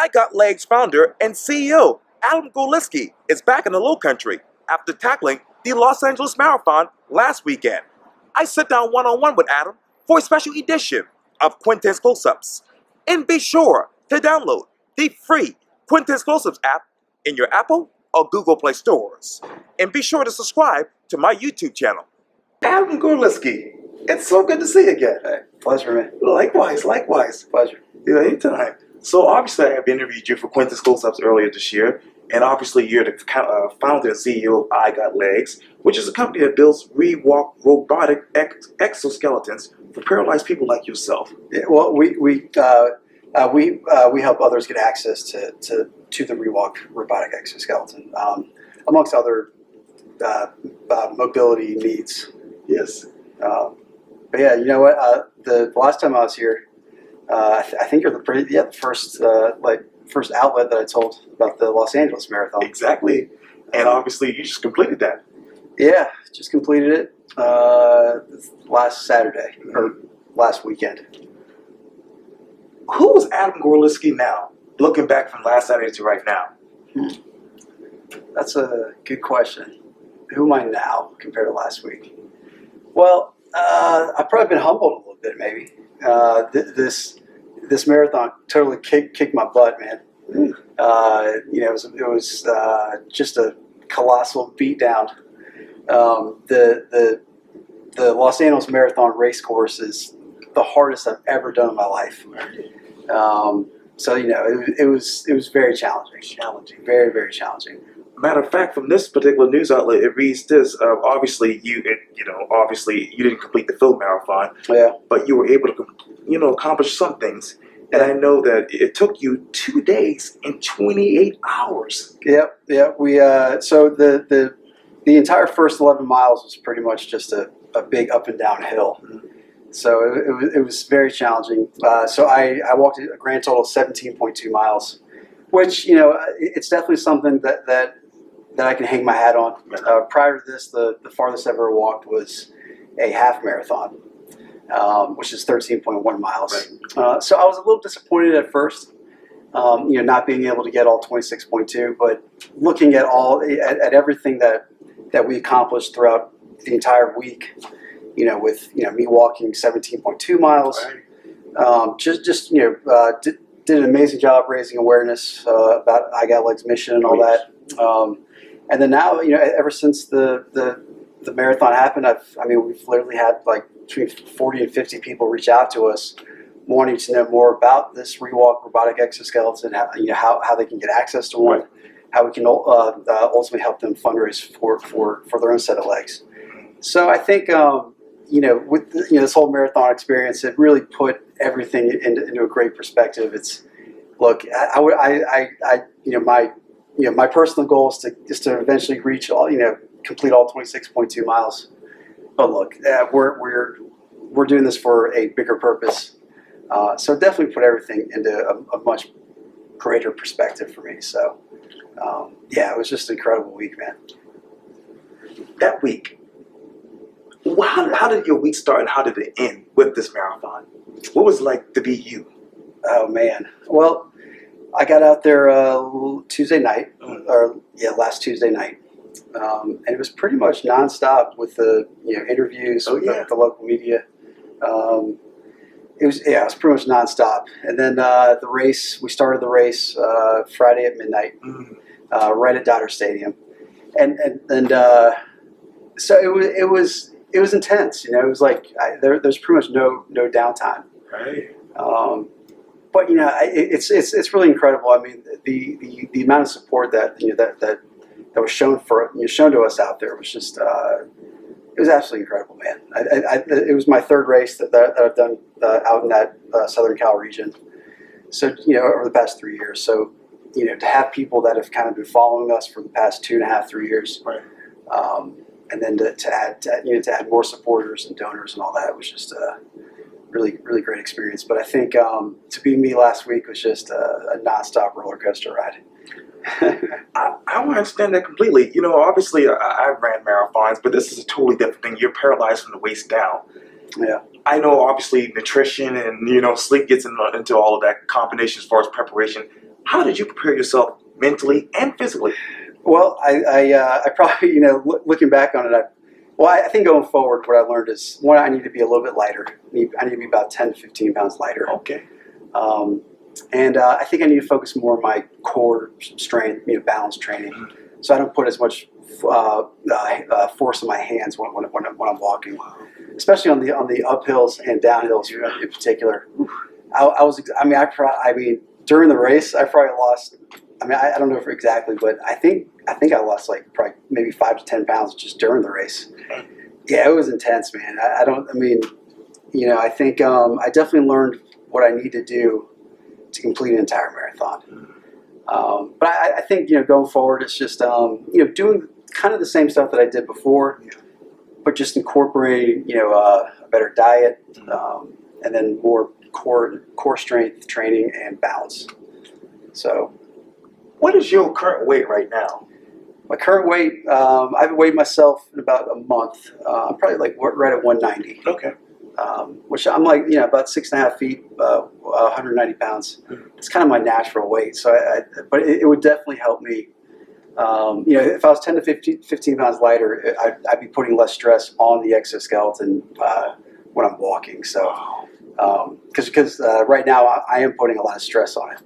I Got Legs founder and CEO Adam Gorlitsky is back in the Lowcountry after tackling the Los Angeles Marathon last weekend. I sit down one-on-one with Adam for a special edition of Quintin's Close-Ups. And be sure to download the free Quintin's Close-Ups app in your Apple or Google Play stores. And be sure to subscribe to my YouTube channel. Adam Gorlitsky, it's so good to see you again. Hey, pleasure, man. Likewise, likewise. Pleasure. Yeah, anytime. So obviously I have interviewed you for Quintin's Close-Ups earlier this year, and obviously you're the founder and CEO of I Got Legs, which is a company that builds ReWalk robotic exoskeletons for paralyzed people like yourself. Yeah, well, we help others get access to the ReWalk robotic exoskeleton, amongst other mobility needs. Yes. But yeah, you know what? The last time I was here, I think you're the first outlet that I told about the Los Angeles Marathon. Exactly. And obviously you just completed that. Yeah, just completed it last Saturday, or last weekend. Who is Adam Gorlitsky now, looking back from last Saturday to right now? That's a good question. Who am I now compared to last week? Well, I've probably been humbled a little bit, maybe. This marathon totally kicked my butt, man. It was just a colossal beatdown. The Los Angeles Marathon race course is the hardest I've ever done in my life. So it was very challenging. Very, very challenging. Matter of fact, from this particular news outlet, it reads this: obviously you didn't complete the full marathon, yeah, but you were able to, accomplish some things. And I know that it took you 2 days and 28 hours. Yep. We so the entire first 11 miles was pretty much just a big up and down hill. Mm-hmm. So it was very challenging. So I walked a grand total of 17.2 miles, which it's definitely something that I can hang my hat on. Prior to this, the farthest I've ever walked was a half marathon, which is 13.1 miles. Right. So I was a little disappointed at first, not being able to get all 26.2, but looking at everything that we accomplished throughout the entire week, with me walking 17.2 miles, right. Did an amazing job raising awareness about I Got Legs mission and all that. And then now, ever since the marathon happened, we've literally had like between 40 and 50 people reach out to us wanting to know more about this ReWalk robotic exoskeleton, how they can get access to one, how we can ultimately help them fundraise for their own set of legs. So I think, with this whole marathon experience, it really put everything into a great perspective. My personal goal is to eventually reach complete all 26.2 miles. But look, we're doing this for a bigger purpose. So definitely put everything into a much greater perspective for me. So it was just an incredible week, man. That week, how did your week start and how did it end with this marathon? What was it like to be you? Oh man, well, I got out there Tuesday night, last Tuesday night, and it was pretty much nonstop with the interviews with the local media. It was pretty much nonstop, and then we started the race Friday at midnight, right at Dodger Stadium, and so it was intense. It was like there's pretty much no downtime. Right. But it's really incredible. I mean, the amount of support that was shown to us out there was just it was absolutely incredible, man. It was my third race that I've done out in that Southern Cal region. So over the past 3 years. So to have people that have kind of been following us for the past 2.5, 3 years, right. And then to add more supporters and donors and all that was just really, really great experience. But I think to be me last week was just a nonstop roller coaster ride. I understand that completely. Obviously I ran marathons, but this is a totally different thing. You're paralyzed from the waist down. Yeah. I know obviously nutrition and sleep gets into all of that combination as far as preparation. How did you prepare yourself mentally and physically? Well, I probably, looking back on it, I think going forward, what I learned is, one, I need to be a little bit lighter. I need to be about 10 to 15 pounds lighter. Okay. And I think I need to focus more on my core strength, balance training, so I don't put as much force in my hands when I'm walking, especially on the uphills and downhills in particular. During the race, I probably lost. I don't know if exactly, but I think I lost like probably maybe 5 to 10 pounds just during the race. Yeah, it was intense, man. I think I definitely learned what I need to do to complete an entire marathon. But I think, going forward, it's just, doing kind of the same stuff that I did before, but just incorporating, a better diet, and then more core strength training and balance. So, what is your current weight right now? My current weight, I've weighed myself in about a month. I'm probably like right at 190. Okay. Which I'm like, about 6.5 feet, 190 pounds. It's kind of my natural weight. So, but it would definitely help me. If I was 10 to 15 pounds lighter, I'd be putting less stress on the exoskeleton when I'm walking. So, because right now I am putting a lot of stress on it.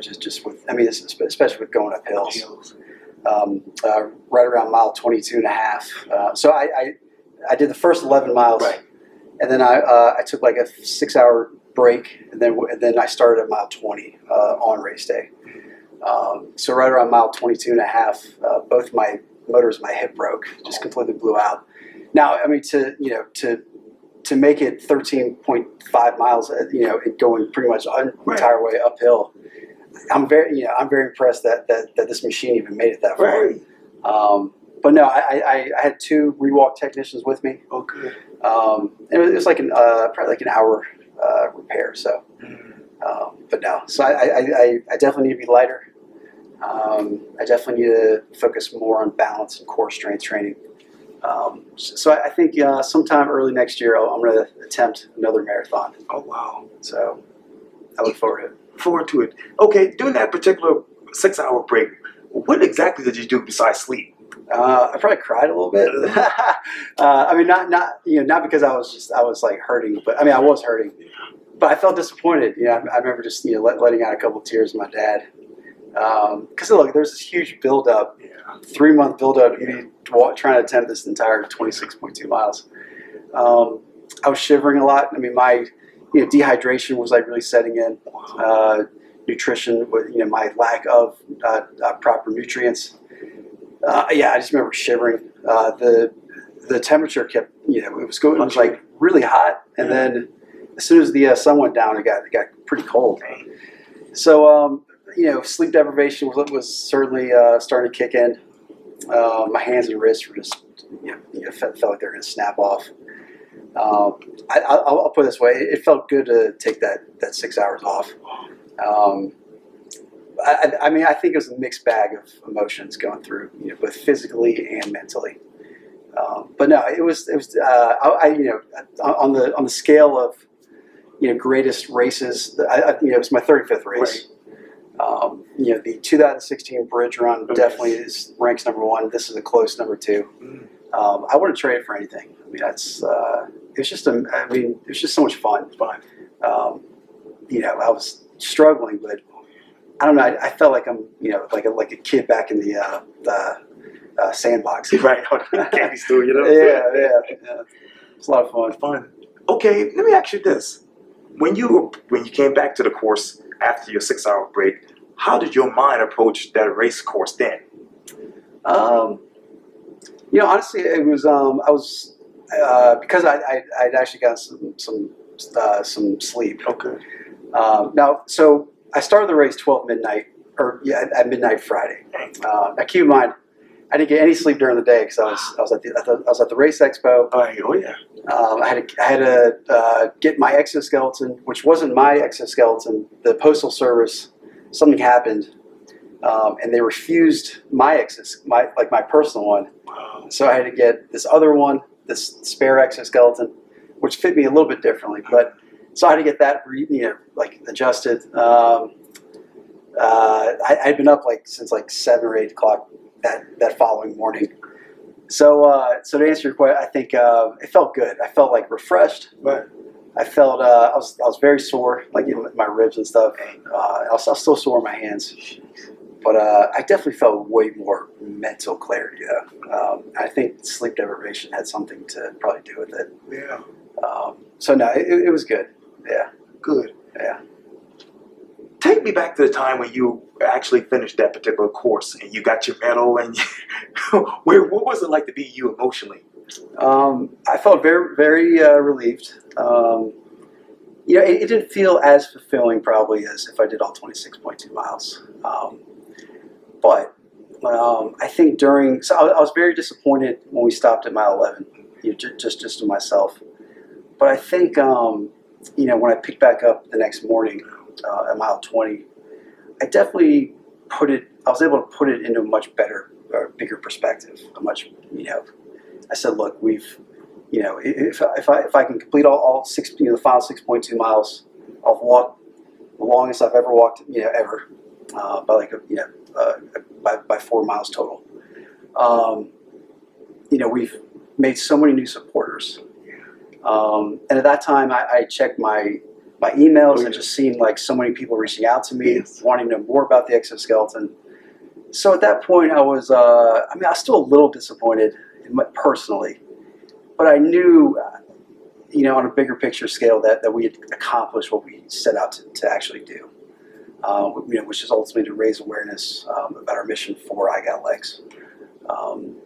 Just with, especially with going up hills. Right around mile 22 and a half. So I did the first 11 miles. Right. And then I took like a 6-hour break, and then I started at mile 20 on race day. So right around mile 22 and a half, both my motors, my hip broke, just completely blew out. Now, to make it 13.5 miles, going pretty much the entire way uphill, I'm very impressed that this machine even made it that far. Right. But no, I had 2 ReWalk technicians with me. Okay. It was like probably like an hour repair. So, but no. So I definitely need to be lighter. I definitely need to focus more on balance and core strength training. So I think sometime early next year I'm going to attempt another marathon. Oh wow! So I look forward to it. Okay, during that particular 6-hour break, what exactly did you do besides sleep? I probably cried a little bit. Not because I was like hurting, but I was hurting, but I felt disappointed. I remember just letting out a couple of tears with my dad, because look, there's this huge build-up, 3-month build-up to me trying to attempt this entire 26.2 miles. I was shivering a lot. My dehydration was like really setting in. Nutrition, my lack of proper nutrients. I just remember shivering. The temperature kept, it was like really hot, and then as soon as the sun went down, it got pretty cold. So, sleep deprivation was certainly starting to kick in. My hands and wrists were just, felt like they were going to snap off. I'll put it this way: it felt good to take that 6 hours off. I think it was a mixed bag of emotions going through, both physically and mentally. But no, it was on the scale of, greatest races. It was my 35th race. Right. The 2016 Bridge Run definitely ranks number 1. This is a close number 2. I wouldn't trade it for anything. It was just so much fun. I was struggling, but I don't know. I felt like I'm, like a kid back in the sandbox. Right, candy store, Yeah. It's a lot of fun. Okay, let me ask you this: when you came back to the course after your 6-hour break, how did your mind approach that race course then? Honestly, it was because I'd actually got some sleep. Okay. Now, so I started the race at midnight Friday. Now, keep in mind, I didn't get any sleep during the day because I was at the race expo. Oh yeah. I had to get my exoskeleton, which wasn't my exoskeleton. The postal service, something happened, and they refused my personal one. Wow. So I had to get this other one, this spare exoskeleton, which fit me a little bit differently. But so I had to get that, adjusted. I'd been up since 7 or 8 o'clock that following morning. So to answer your question, I think it felt good. I felt refreshed. Right. I felt I was very sore, in my ribs and stuff. I was still sore in my hands, but I definitely felt way more mental clarity. I think sleep deprivation had something to probably do with it. Yeah. So no, it was good. Yeah. Good. Yeah. Take me back to the time when you actually finished that particular course and you got your medal, and what was it like to be you emotionally? I felt very, very relieved. It didn't feel as fulfilling probably as if I did all 26.2 miles. But I think so I was very disappointed when we stopped at mile 11, just to myself. But I think, when I picked back up the next morning at mile 20, I definitely I was able to put it into a much better, or bigger perspective. I said, look, if I can complete all six, the final 6.2 miles, I'll walk the longest I've ever walked, ever, by 4 miles total. We've made so many new supporters. And at that time, I checked my emails and just seen so many people reaching out to me, wanting to know more about the exoskeleton. So at that point, I was still a little disappointed personally, but I knew, on a bigger picture scale that we had accomplished what we set out to actually do, which is ultimately to raise awareness about our mission for I Got Legs.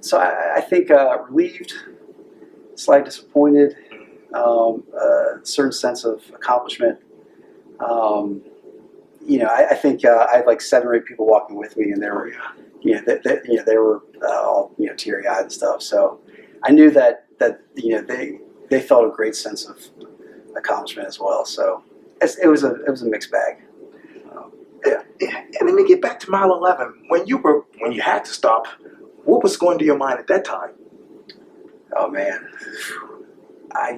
So I think relieved, slightly disappointed, a certain sense of accomplishment. I think I had 7 or 8 people walking with me, and they were, they were all teary-eyed and stuff. So I knew that they felt a great sense of accomplishment as well. So it was a mixed bag. Yeah. And let me get back to mile 11. When you had to stop, what was going through your mind at that time? Oh man, I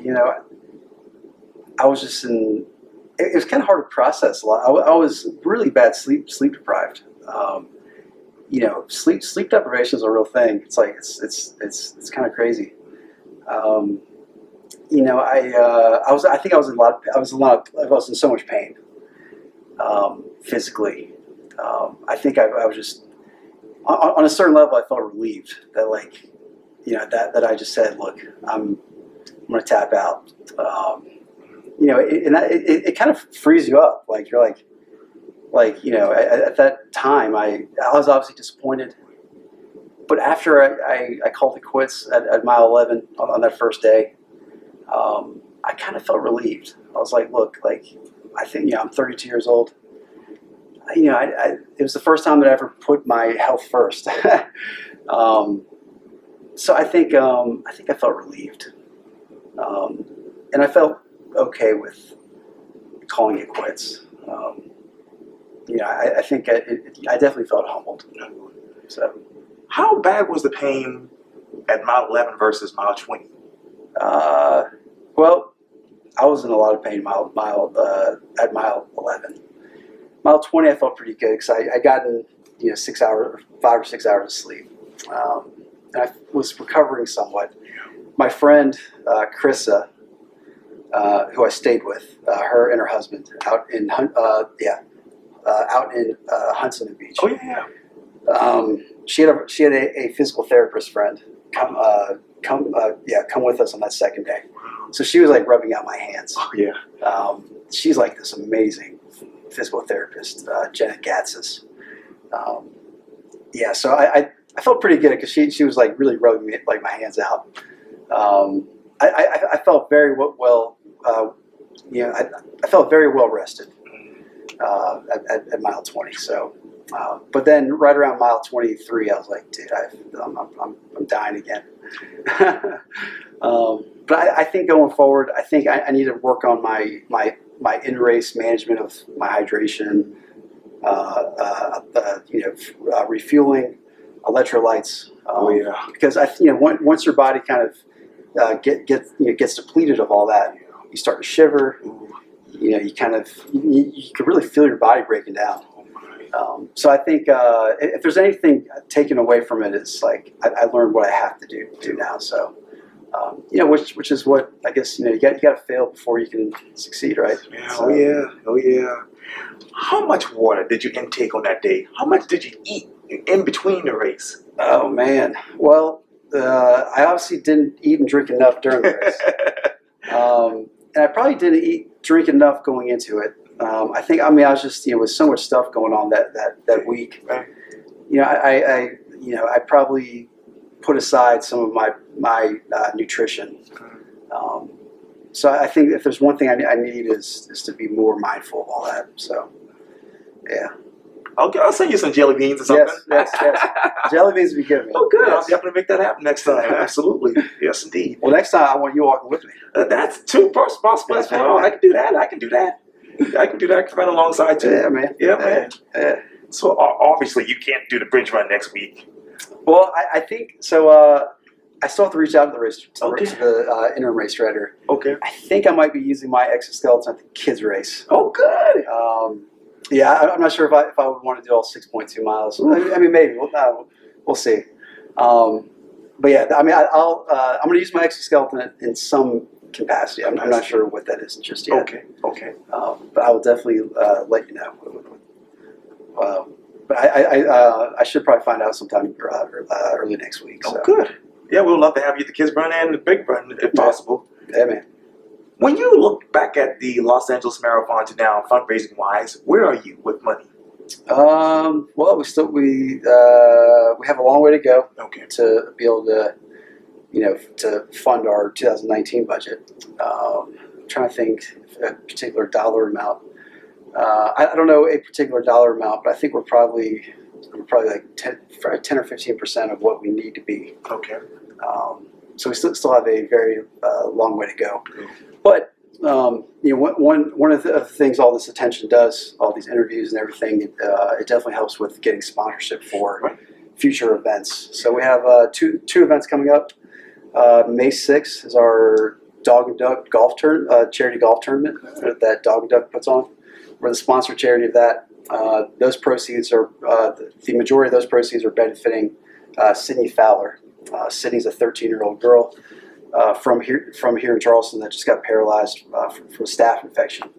was just it was kind of hard to process a lot. I was really bad sleep deprived. Sleep deprivation is a real thing. It's it's kind of crazy. I was in so much pain, physically. I think I was just on a certain level. I felt relieved that that I just said, look, I'm going to tap out. It kind of frees you up. You're at that time, I was obviously disappointed. But after I called it quits at mile 11 on that first day, I kind of felt relieved. I was like, look, I think, I'm 32 years old. It was the first time that I ever put my health first. So I think I felt relieved. And I felt okay with calling it quits. I think I definitely felt humbled. So, how bad was the pain at mile 11 versus mile 20? Well, I was in a lot of pain at mile 11. Mile 20, I felt pretty good because I got in 5 or 6 hours of sleep, and I was recovering somewhat. My friend Krissa, who I stayed with, her and her husband out in Huntington Beach. Oh yeah. She had a physical therapist friend come with us on that second day. So she was rubbing out my hands. Oh yeah. She's this amazing physical therapist, Jenna Gatsis. So I felt pretty good because she was really rubbing me my hands out. I felt very well. I felt very well rested at mile 20. So, but then right around mile 23, I was like, dude, I'm dying again. But I think going forward, I think I need to work on my in-race management of my hydration, refueling, electrolytes. Because once your body kind of gets depleted of all that, you start to shiver. You can really feel your body breaking down. So I think if there's anything taken away from it, it's like I learned what I have to do now. So which is what I guess you got to fail before you can succeed, right? Yeah, so, oh yeah. How much water did you intake on that day? How much did you eat in between the race? Oh man, well I obviously didn't eat and drink enough during the race, and I probably didn't drink enough going into it. I was just with so much stuff going on that week. Right. I probably put aside some of my nutrition. So I think if there's one thing I need is to be more mindful of all that. So yeah. Okay, I'll send you some jelly beans or something. Yes. Jelly beans would be good, man. Oh, good. Yes. I'll definitely make that happen next time. Absolutely. Yes, indeed. Well, next time I want you walking with me. That's two possible as well. I can do that. I can do that. I can run alongside too. Yeah, man. Yeah, man. Yeah. So obviously you can't do the bridge run next week. Well, I think so. I still have to reach out to the interim race director. Okay. I think I might be using my exoskeleton at the kids race. Oh, good. Yeah, I'm not sure if I would want to do all 6.2 miles. I mean, maybe we'll see. But yeah, I mean, I'm going to use my exoskeleton in some capacity. I'm not sure what that is just yet. Okay. But I will definitely let you know. But I should probably find out sometime early next week. Oh, so. good. Yeah, we'd love to have you at the kids run and the big run if possible. Yeah, man. When you look back at the Los Angeles Marathon to now, fundraising wise, where are you with money? Well, we have a long way to go. Okay. To be able to to fund our 2019 budget. I'm trying to think a particular dollar amount. I don't know a particular dollar amount, but I think we're probably like 10 or 15% of what we need to be. Okay. So we still have a very long way to go. But one of the things all this attention does, all these interviews and everything, it definitely helps with getting sponsorship for future events. So we have two events coming up. May 6th is our Dog and Duck charity golf tournament that Dog and Duck puts on. We're the sponsor charity of that. Those proceeds are the majority of those proceeds are benefiting Sydney Fowler. Sydney's a 13-year-old girl from here in Charleston that just got paralyzed from a staph infection.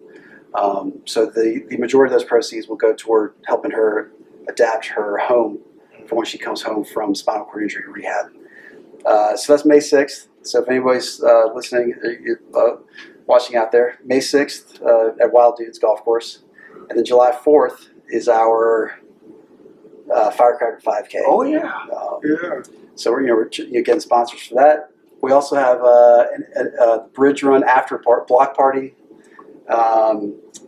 So the majority of those proceeds will go toward helping her adapt her home for when she comes home from spinal cord injury rehab. So that's May 6th. So if anybody's listening, watching out there, May 6th at Wild Dudes Golf Course. And then July 4th is our Firecracker 5K. Oh, yeah. Yeah. So we're getting sponsors for that. We also have a Bridge Run after block party.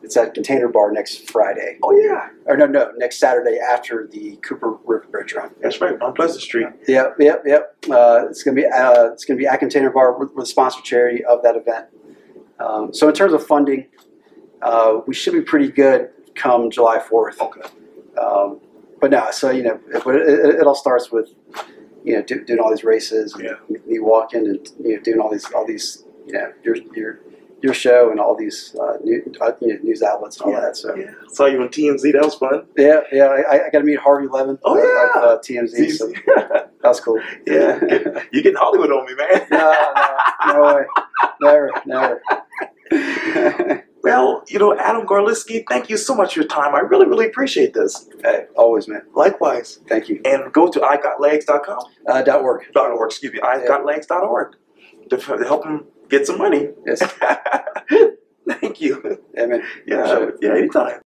It's at Container Bar next Friday. Oh, yeah. Or no, next Saturday after the Cooper River Bridge Run. That's right, on Pleasant Street. Yep. It's gonna be at Container Bar. We're the sponsor charity of that event. So in terms of funding, we should be pretty good come July 4th. Okay. But no, so it all starts with doing all these races, and me walking and doing all these your show and all these news outlets and all that. So yeah. Saw you on TMZ. That was fun. Yeah. I got to meet Harvey Levin. Oh yeah. Of TMZ. So that was cool. Yeah. You're getting Hollywood on me, man. No way. Never. Well, Adam Gorlitsky, thank you so much for your time. I really, really appreciate this. Hey, always, man. Likewise. Thank you. And go to igotlegs.com. .org. Excuse me. igotlegs.org to help him get some money. Yes. Thank you. Yeah, man. Yeah, anytime.